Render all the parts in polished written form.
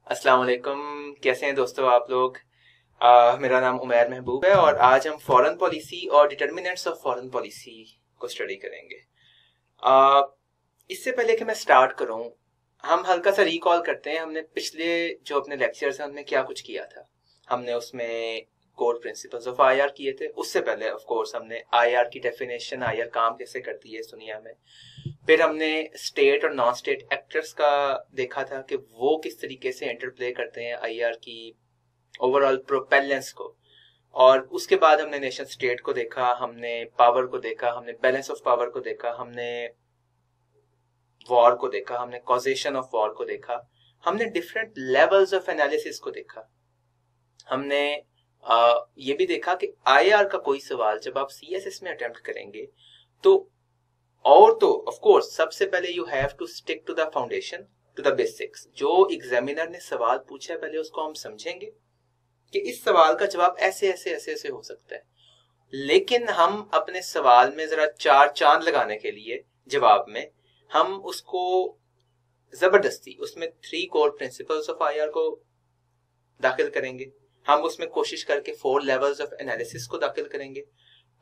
अस्सलाम वालेकुम। कैसे हैं दोस्तों आप लोग। मेरा नाम उमैर महबूब है और आज हम फॉरेन पॉलिसी और डिटर्मिनेंट्स ऑफ फॉरेन पॉलिसी को स्टडी करेंगे। आ, इससे पहले कि मैं स्टार्ट करूं, हम हल्का सा रिकॉल करते हैं हमने पिछले जो अपने लेक्चर्स हैं उनमें क्या कुछ किया था। हमने उसमें कोर प्रिंसिपल्स ऑफ आईआर किए थे। उससे पहले ऑफ कोर्स हमने आईआर की डेफिनेशन, आईआर काम कैसे करती है इस दुनिया में। फिर हमने स्टेट और नॉन स्टेट एक्टर्स का देखा था कि वो किस तरीके से इंटरप्ले करते हैं आईआर की ओवरऑल प्रोपेलेंस को। और उसके बाद हमने नेशन स्टेट को देखा, हमने पावर को देखा, हमने बैलेंस ऑफ पावर को देखा, हमने वॉर को देखा, हमने कॉजेशन ऑफ वॉर को देखा, हमने डिफरेंट लेवल्स ऑफ एनालिसिस को देखा। हमने ये भी देखा कि आईआर का कोई सवाल जब आप सीएसएस में अटेम्प्ट करेंगे तो ऑफ कोर्स सबसे पहले you have to stick to the foundation, to the basics. जो एग्जामिनर ने सवाल पूछा है पहले उसको हम समझेंगे कि इस सवाल का जवाब ऐसे ऐसे ऐसे ऐसे हो सकता है। लेकिन हम अपने सवाल में जरा चार चांद लगाने के लिए जवाब में हम उसको जबरदस्ती उसमें 3 कोर प्रिंसिपल्स ऑफ आईआर को दाखिल करेंगे। हम उसमें कोशिश करके 4 लेवल्स ऑफ एनालिसिस को दाखिल करेंगे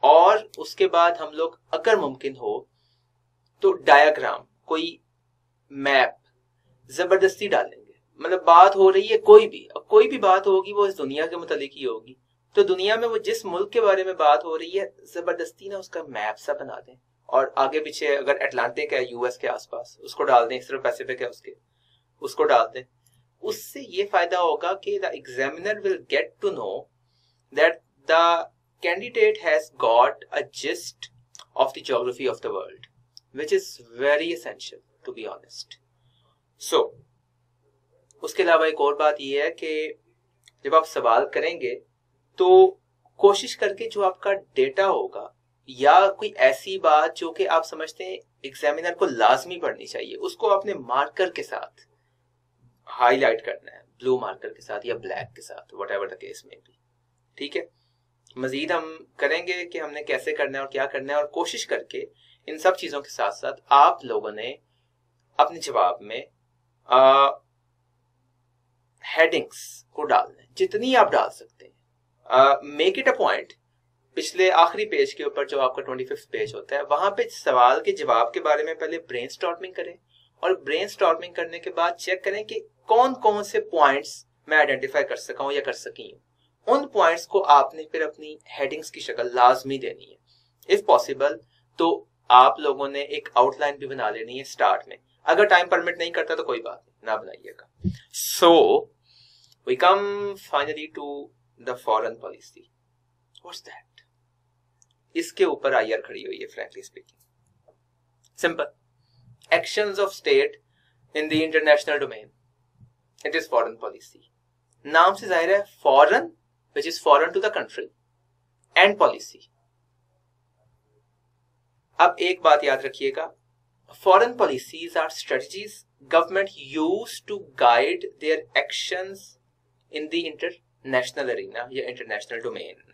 और उसके बाद हम लोग अगर मुमकिन हो तो डायग्राम, कोई मैप जबरदस्ती डालेंगे। मतलब बात हो रही है कोई भी बात होगी वो इस दुनिया के मुतालिक ही होगी, तो दुनिया में वो जिस मुल्क के बारे में बात हो रही है जबरदस्ती ना उसका मैप सा बना दें और आगे पीछे अगर अटलांटिक है यूएस के आसपास उसको डाल दें, इस तरफ पैसिफिक है उसको डाल दें। उससे ये फायदा होगा कि the examiner will get to know that the candidate has got a gist of the geography of the world, which is very essential to be honest. So, उसके अलावा एक और बात यह है कि जब आप सवाल करेंगे तो कोशिश करके जो आपका डेटा होगा या कोई ऐसी बात जो कि आप समझते हैं एग्जामिनर को लाजमी पढ़नी चाहिए, उसको आपने मार्कर के साथ हाईलाइट करना है, ब्लू मार्कर के साथ या ब्लैक के साथ, व्हाटएवर द केस में भी। ठीक है, मजीद हम करेंगे कि हमने कैसे करना है और क्या करना है, और कोशिश करके इन सब चीजों के साथ साथ आप लोगों ने अपने जवाब में हेडिंग्स को डालना है, जितनी आप डाल सकते हैं। मेक इट अ पॉइंट, पिछले आखिरी पेज के ऊपर जो आपका 25th पेज होता है वहां पे सवाल के जवाब के बारे में पहले ब्रेनस्टॉर्मिंग करें और ब्रेनस्टॉर्मिंग करने के बाद चेक करें कि कौन कौन से पॉइंट्स मैं आइडेंटिफाई कर सका हूं या कर सकी हूं। उन पॉइंट्स को आपने फिर अपनी हेडिंग्स की शक्ल लाजमी देनी है। इफ पॉसिबल तो आप लोगों ने एक आउटलाइन भी बना लेनी है स्टार्ट में। अगर टाइम परमिट नहीं करता तो कोई बात नहीं, ना बनाइएगा। So we come finally to the foreign policy. What's that? इसके ऊपर आईआर खड़ी हुई है। Frankly speaking, simple, actions of state in the international domain, it is foreign policy. नाम से जाहिर है foreign, which is foreign to the country, and policy. अब एक बात याद रखिएगा, foreign policies are strategies government use to guide their actions in the international arena या इंटरनेशनल डोमेन।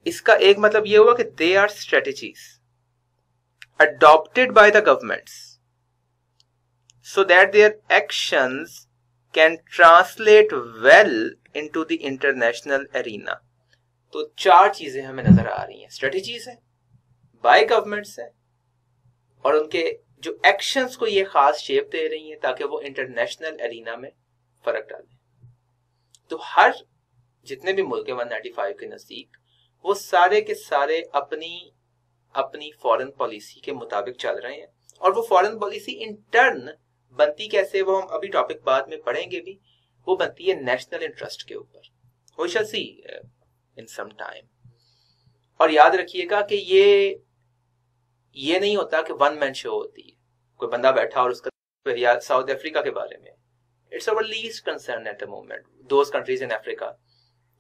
इसका एक मतलब यह हुआ कि they are strategies adopted by the governments so that their actions can translate well into the international arena. तो 4 चीजें हमें नजर आ रही हैं। स्ट्रेटजीज है, बाय गवर्नमेंट्स है, और उनके जो एक्शंस को ये खास शेप दे रही हैं ताकि वो इंटरनेशनल एरिना में फर्क डालें। तो हर जितने भी मुल्क हैं 195 के नजदीक, वो सारे के सारे अपनी अपनी फॉरेन पॉलिसी के मुताबिक चल रहे हैं। और वो फॉरेन पॉलिसी इन टर्न बनती कैसे, वो हम अभी टॉपिक बाद में पढ़ेंगे भी। वो बनती है नेशनल इंटरेस्ट के ऊपर। We shall see in some time. और याद रखिएगा कि ये नहीं होता कि वन मैन शो होती है, कोई बंदा बैठा और उसका, या साउथ अफ्रीका के बारे में, it's our least concern at the moment, those countries in Africa,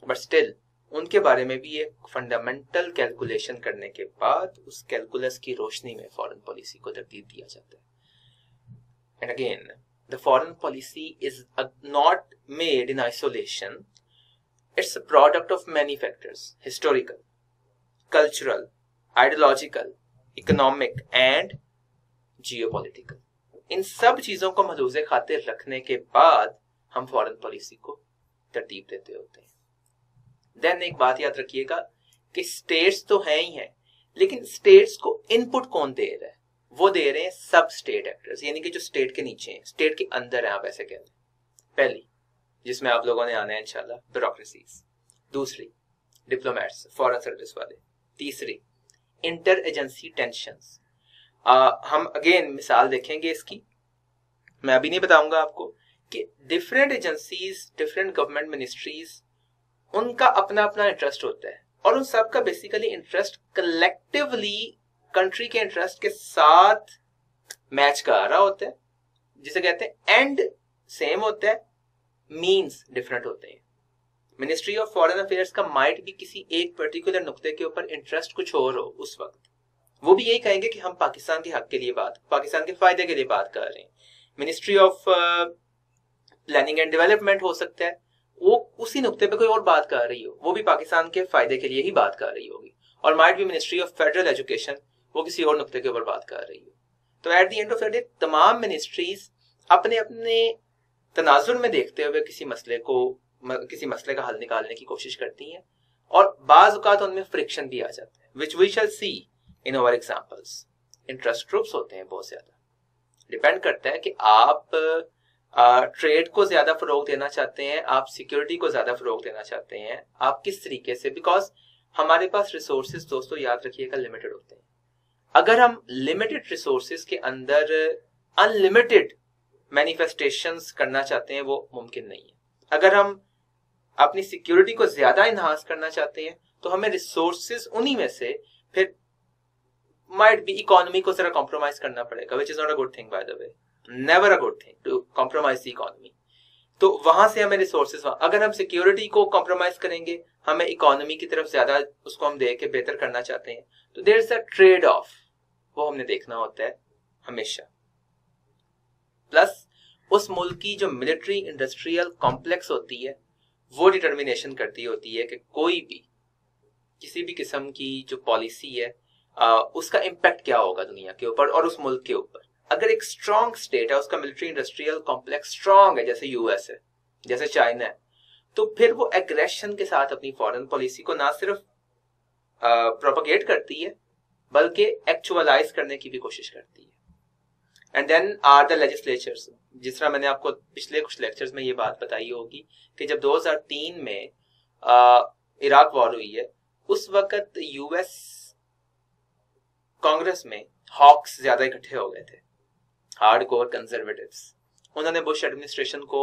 but still उनके बारे में भी एक फंडामेंटल कैलकुलेशन करने के बाद उस कैलकुलस की रोशनी में फॉरेन पॉलिसी को तरतीब दिया जाता है। And again, the foreign policy is not made in isolation, it's a product of many factors, historical, cultural, ideological, economic and geopolitical. इन सब चीजों को मलूज़े खातिर रखने के बाद हम फॉरेन पॉलिसी को तरतीब देते होते हैं। देन एक बात याद रखिएगा कि स्टेट्स तो हैं ही हैं, लेकिन स्टेट्स को इनपुट कौन दे रहा है? वो दे रहे हैं सब स्टेट एक्टर्स, यानी कि जो स्टेट के नीचे हैं, स्टेट के अंदर है, आप ऐसे कह लें। पहली, जिसमें आप लोगों ने आना है इंशाल्लाह, ब्यूरोक्रेसीज। दूसरी, डिप्लोमेट्स, फॉरेन सर्विस वाले। तीसरी, इंटर एजेंसी टेंशंस। हम अगेन मिसाल देखेंगे इसकी, मैं अभी नहीं बताऊंगा आपको, कि different agencies, different government ministries, उनका अपना अपना इंटरेस्ट होता है और उन सब का बेसिकली इंटरेस्ट कलेक्टिवली कंट्री के इंटरेस्ट के साथ मैच कर रहा होता है, जिसे कहते हैं एंड सेम होता है, मीन्स डिफरेंट होते हैं। मिनिस्ट्री ऑफ फॉरेन अफेयर्स का माइट भी किसी एक पर्टिकुलर नुक्ते के ऊपर इंटरेस्ट कुछ और हो उस वक्त, वो भी यही कहेंगे कि हम पाकिस्तान के हक के लिए पाकिस्तान के फायदे के लिए बात कर रहे हैं। Ministry of planning and development हो सकता है, वो उसी नुक्ते पे कोई और बात कर रही हो, वो भी पाकिस्तान के फायदे के लिए ही बात कर रही होगी। और माइट भी मिनिस्ट्री ऑफ फेडरल एजुकेशन, वो किसी और नुक्ते के ऊपर बात कर रही हो। तो at the end of the day तमाम मिनिस्ट्रीज अपने अपने तनाजुर में देखते हुए किसी मसले का हल निकालने की कोशिश करती हैं, और बाज औकात उनमें फ्रिक्शन भी आ जाता है, which we shall see in our examples. Interest groups होते हैं बहुत ज्यादा, डिपेंड करता है कि आप ट्रेड को ज्यादा फरोग देना चाहते हैं, आप सिक्योरिटी को ज्यादा फरोग देना चाहते हैं, आप किस तरीके से, बिकॉज हमारे पास रिसोर्सेज दोस्तों याद रखिएगा लिमिटेड होते हैं। अगर हम लिमिटेड रिसोर्सेज के अंदर अनलिमिटेड मैनिफेस्टेशंस करना चाहते हैं, वो मुमकिन नहीं है। अगर हम अपनी सिक्योरिटी को ज्यादा इनहांस करना चाहते हैं तो हमें रिसोर्सेज उन्हीं में से फिर माइट बी इकोनॉमी को जरा कॉम्प्रोमाइज करना पड़ेगा, which is not a good thing by the way, never a good thing to compromise the economy. तो वहां से हमें रिसोर्सेज, अगर हम सिक्योरिटी को कॉम्प्रोमाइज करेंगे, हमें इकोनॉमी की तरफ ज्यादा उसको हम दे के बेहतर करना चाहते हैं, तो there is a trade off, वो हमने देखना होता है हमेशा। प्लस उस मुल्क की जो मिलिट्री इंडस्ट्रियल कॉम्प्लेक्स होती है, वो डिटर्मिनेशन करती होती है कि कोई भी किसी भी किस्म की जो पॉलिसी है उसका इम्पैक्ट क्या होगा दुनिया के ऊपर और उस मुल्क के ऊपर। अगर एक स्ट्रॉन्ग स्टेट है, उसका मिलिट्री इंडस्ट्रियल कॉम्प्लेक्स स्ट्रॉन्ग है, जैसे यूएस है, जैसे चाइना है, तो फिर वो एग्रेशन के साथ अपनी फॉरेन पॉलिसी को ना सिर्फ प्रोपगेट करती है बल्कि एक्चुअलाइज करने की भी कोशिश करती है। And then are the legislatures, जिस तरह मैंने आपको पिछले कुछ लेक्चर्स में ये बात बताई होगी कि जब 2003 में इराक वॉर हुई है, उस वक्त यूएस कांग्रेस में हॉक्स ज्यादा इकट्ठे हो गए थे, हार्डकोर कंजर्वेटिव्स। उन्होंने बुश एडमिनिस्ट्रेशन को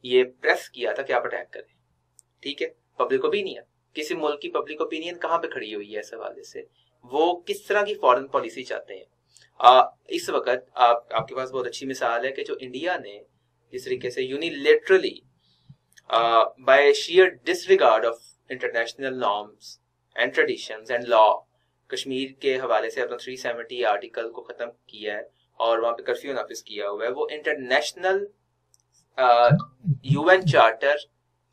ये प्रेस किया था कि आप अटैक करें। ठीक है, पब्लिक ओपिनियन, किसी मुल्क की पब्लिक ओपिनियन कहां पे खड़ी हुई है इस हवाले से, वो किस तरह की फॉरेन पॉलिसी चाहते हैं। इस वक्त आपके पास बहुत अच्छी मिसाल है कि जो इंडिया ने जिस तरीके से unilaterally by sheer disregard of international norms and traditions and law Kashmir के हवाले से अपना 370 आर्टिकल को खत्म किया है और वहां पे कर्फ्यू नाफिज किया हुआ है, वो इंटरनेशनल यूएन चार्टर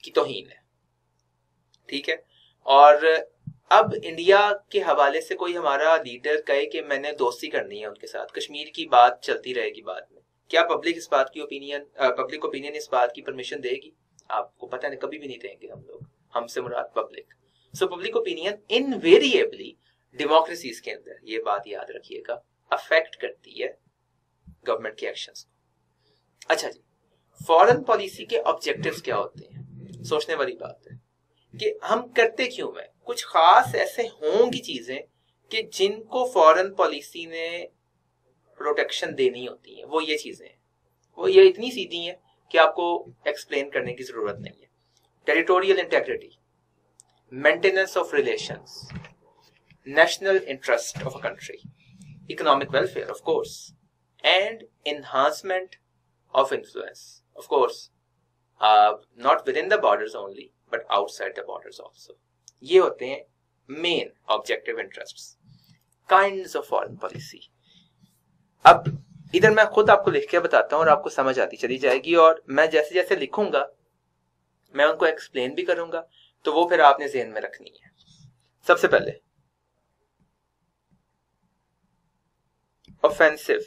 की तौहीन है। ठीक है, और अब इंडिया के हवाले से कोई हमारा लीडर कहे कि मैंने दोस्ती करनी है उनके साथ, कश्मीर की बात चलती रहेगी बाद में, क्या पब्लिक इस बात की पब्लिक ओपिनियन इस बात की परमिशन देगी? आपको पता नहीं, कभी भी नहीं देंगे हम लोग, हमसे मुराद public. So public opinion invariably democracies के अंदर, ये बात याद रखिएगा, अफेक्ट करती है गवर्नमेंट के एक्शंस को। अच्छा जी, फॉरेन पॉलिसी के ऑब्जेक्टिव्स क्या होते हैं? सोचने वाली बात है कि हम करते क्यों हैं। कुछ खास ऐसे होंगी चीजें कि जिनको फॉरेन पॉलिसी ने प्रोटेक्शन देनी होती है, वो ये चीजें हैं, वो ये इतनी सीधी हैं कि आपको एक्सप्लेन करने की जरूरत नहीं है। Territorial integrity, maintenance of relations, national interest of a country, economic welfare of course, and enhancement of influence of course, not within the borders only but outside the borders also. ये होते हैं main objective interests, kinds of foreign policy. अब इधर मैं खुद आपको लिख के बताता हूँ और आपको समझ आती चली जाएगी, और मैं जैसे जैसे लिखूंगा मैं उनको एक्सप्लेन भी करूंगा, तो वो फिर आपने ज़हन में रखनी है। सबसे पहले ऑफेंसिव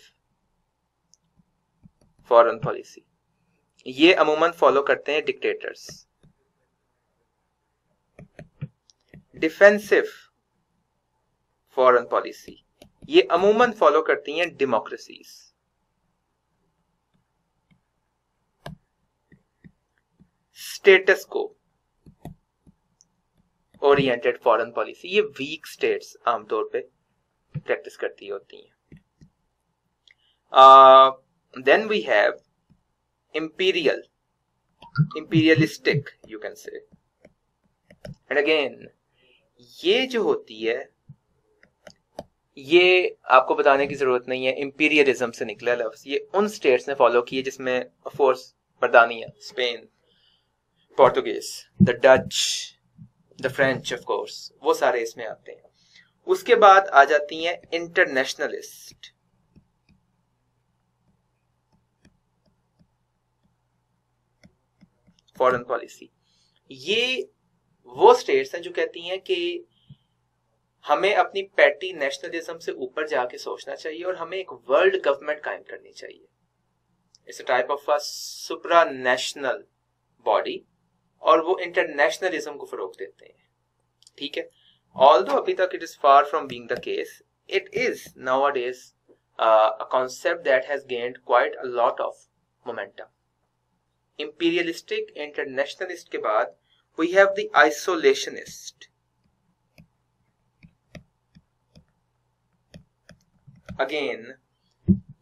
फॉरेन पॉलिसी, ये अमूमन फॉलो करते हैं डिक्टेटर्स। डिफेंसिव फॉरेन पॉलिसी ये अमूमन फॉलो करती हैं democracies. Status quo oriented foreign policy ये वीक स्टेट्स आमतौर पे प्रैक्टिस करती होती हैं। Then we have imperialistic you can say, and again ये जो होती है ये आपको बताने की जरूरत नहीं है, इंपीरियलिज्म से निकला लफ्ज। ये उन स्टेट्स ने फॉलो किए जिसमें ऑफ कोर्स बर्तानिया, Spain, Portuguese, the Dutch, the French of course, वो सारे इसमें आते हैं। उसके बाद आ जाती हैं इंटरनेशनलिस्ट। फॉरेन पॉलिसी ये वो स्टेट्स हैं जो कहती हैं कि हमें अपनी पैटी नेशनलिज्म से ऊपर जाके सोचना चाहिए और हमें एक वर्ल्ड गवर्नमेंट कायम करनी चाहिए। It's a type of a supra national body, और वो इंटरनेशनलिज्म को फरोग देते हैं। ठीक है, ऑल्दो अभी तक it is far from being the case, it is nowadays a concept that has gained quite a lot of momentum. Imperialistic, internationalist के बाद we have the isolationist. Again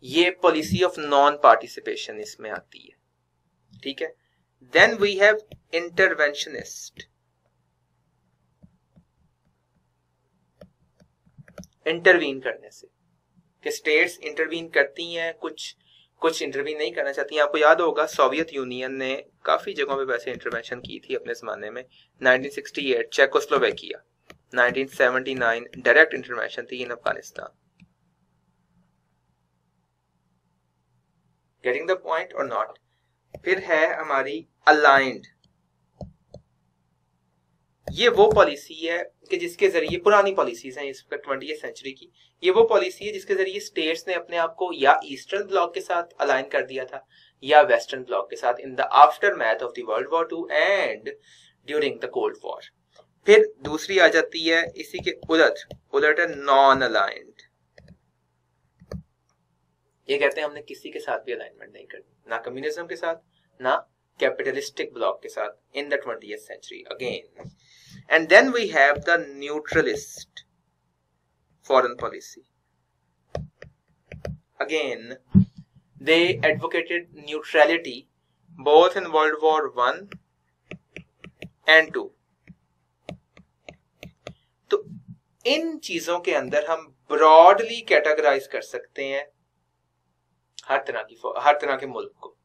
ये policy of non-participation इसमें आती है। ठीक है, then we have interventionist. Intervene करने से कि स्टेट्स इंटरवीन करती हैं, कुछ इंटरवीन नहीं करना चाहती हैं। आपको याद होगा सोवियत यूनियन ने काफी जगहों पे वैसे इंटरवेंशन की थी अपने जमाने में। 1968 चेकोस्लोवाकिया, 1979 डायरेक्ट इंटरवेंशन थी इन अफगानिस्तान। गेटिंग द पॉइंट और नॉट। फिर है हमारी अलाइंड। ये वो पॉलिसी है कि जिसके जरिए, पुरानी पॉलिसीज हैं इस 20वीं सेंचुरी की, ये वो पॉलिसी है जिसके जरिए स्टेट्स ने अपने आप को या ईस्टर्न ब्लॉक के साथ अलाइन कर दिया था या वेस्टर्न ब्लॉक के साथ in the after math of the world war 2 and during the cold war. फिर दूसरी आ जाती है इसी के उलट है नॉन अलाइंड। ये कहते हैं हमने किसी के साथ भी अलाइनमेंट नहीं करनी, ना कम्युनिज्म के साथ ना कैपिटलिस्टिक ब्लॉक के साथ in the 20th century again. And then we have the neutralist foreign policy. Again, they advocated neutrality both in World War I and II. तो इन चीजों के अंदर हम ब्रॉडली कैटेगराइज कर सकते हैं हर तरह के मुल्क को,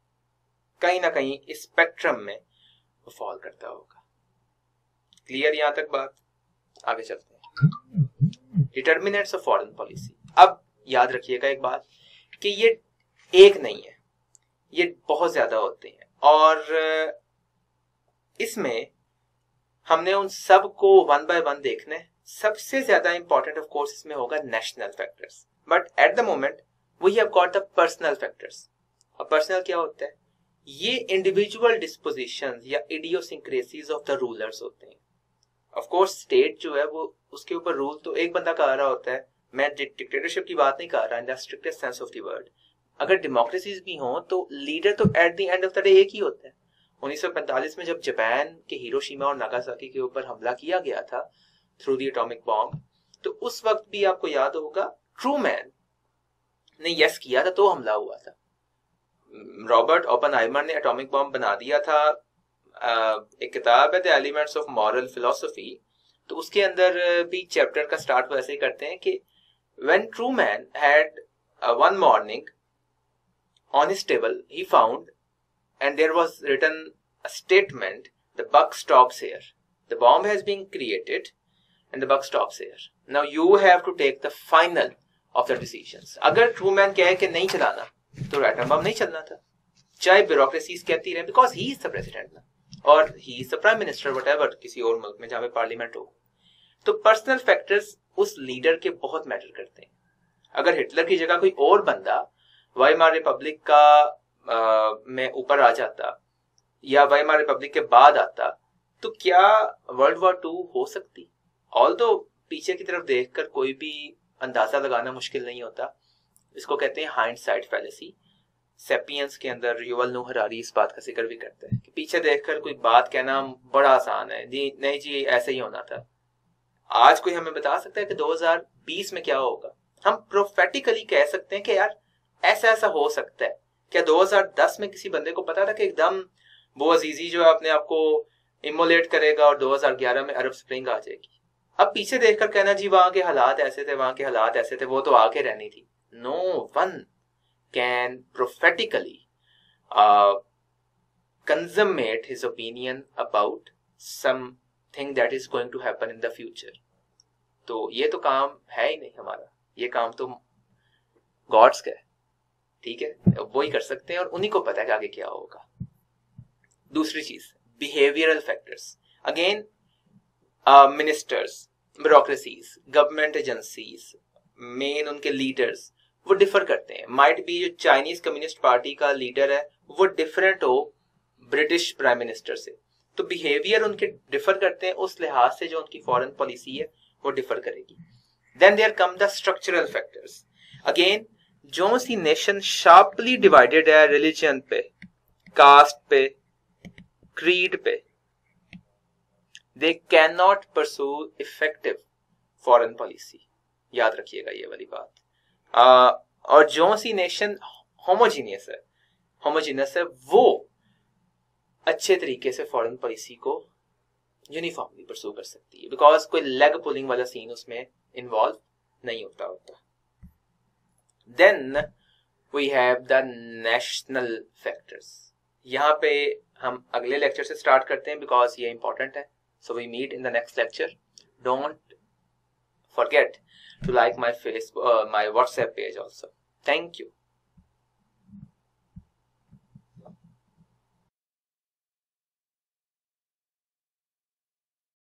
कहीं ना कहीं इस स्पेक्ट्रम में वो फॉल करता होगा। क्लियर यहां तक बात? आगे चलते हैं। Determinants of foreign policy. अब याद रखिएगा एक बात कि ये एक नहीं है, ये बहुत ज्यादा होते हैं, और इसमें हमने उन सब को वन बाय वन देखना है। सबसे ज्यादा इंपॉर्टेंट ऑफ कोर्स इसमें होगा national factors, but at the moment we have got the personal factors. और पर्सनल क्या होता है? ये इंडिविजुअल डिस्पोजिशंस या इडियोसिंक्रेसीज ऑफ द रूलर्स होते हैं। ऑफ कोर्स स्टेट जो है वो उसके ऊपर रूल तो एक बंदा कर रहा होता है। मैं डिक्टेटरशिप की बात नहीं कर रहा in the strictest sense of the word. अगर डेमोक्रेसीज भी हों तो लीडर तो at the end of the day एक ही होता है। 1945 में जब जापान के हिरोशिमा और नागासाकी के ऊपर हमला किया गया था थ्रू द एटॉमिक बॉम्ब, तो उस वक्त भी आपको याद होगा ट्रूमैन ने यस किया था तो हमला हुआ था। रॉबर्ट ओपेनहाइमर ने एटॉमिक बॉम्ब बना दिया था। एक किताब है the elements of moral philosophy, तो उसके अंदर भी चैप्टर का स्टार्ट वैसे ही करते हैं कि when Truman had one morning on his table he found and there was written a statement the buck stops here, the bomb has been created and the buck stops here, now you have to take the final of the decisions. अगर Truman कहे कि नहीं चलाना तो atom bomb नहीं चलना था, चाहे ब्यूरोक्रेसीज कहती रहे, because he is the president ना, और he is the prime minister whatever किसी और मुल्क में जहां पे पार्लियामेंट हो। तो पर्सनल फैक्टर्स उस लीडर के बहुत मैटर करते हैं। अगर हिटलर की जगह कोई और बंदा वाइमार रिपब्लिक का में ऊपर आ जाता या वाइमार रिपब्लिक के बाद आता, तो क्या वर्ल्ड वॉर 2 हो सकती? ऑल्दो पीछे की तरफ देखकर कोई भी अंदाजा लगाना मुश्किल नहीं होता। इसको कहते हैं हाइंडसाइट फैलेसी। सेपियंस के अंदर युवल नोह हरारी इस बात का जिक्र भी करते हैं कि पीछे देखकर कोई बात कहना बड़ा आसान है जी, नहीं जी ऐसे ही होना था। आज कोई हमें बता सकता है कि 2020 में क्या होगा? हम प्रोफेटिकली कह सकते हैं कि यार ऐसा ऐसा हो सकता है। क्या 2010 में किसी बंदे को पता था कि एकदम वो अजीजी जो है अपने आप को इमोलेट करेगा और 2011 में अरब स्प्रिंग आ जाएगी? अब पीछे देखकर कहना जी वहां के हालात ऐसे थे, वहां के हालात ऐसे थे, वो तो आके रहनी थी। No one can prophetically consummate his opinion about something that is going to happen in the future. तो ये तो काम है ही नहीं हमारा, ये काम तो गॉड्स का है, ठीक है? वो ही कर सकते हैं और उन्हीं को पता है कि आगे क्या होगा। दूसरी चीज, behavioural factors. Again ministers, bureaucracies, government agencies, main उनके लीडर्स वो डिफर करते हैं। माइट बी जो चाइनीज कम्युनिस्ट पार्टी का लीडर है वो डिफरेंट हो ब्रिटिश प्राइम मिनिस्टर से, तो बिहेवियर उनके डिफर करते हैं, उस लिहाज से जो उनकी फॉरेन पॉलिसी है वो डिफर करेगी। Then there come the structural factors. Again जो सी नेशन शार्पली डिवाइडेड है रिलीजन पे, कास्ट पे, क्रीड पे, they can not pursue effective foreign policy. याद रखिएगा ये वाली बात। और जो सी नेशन होमोजीनियस है वो अच्छे तरीके से फॉरेन पॉलिसी को यूनिफॉर्मली परसू कर सकती है, बिकॉज कोई लेग पुलिंग वाला सीन उसमें इन्वॉल्व नहीं होता। Then we have the national factors. यहाँ पे हम अगले लेक्चर से स्टार्ट करते हैं बिकॉज ये इंपॉर्टेंट है। So we meet in the next lecture. Don't forget to like my Facebook, my WhatsApp page also. Thank you.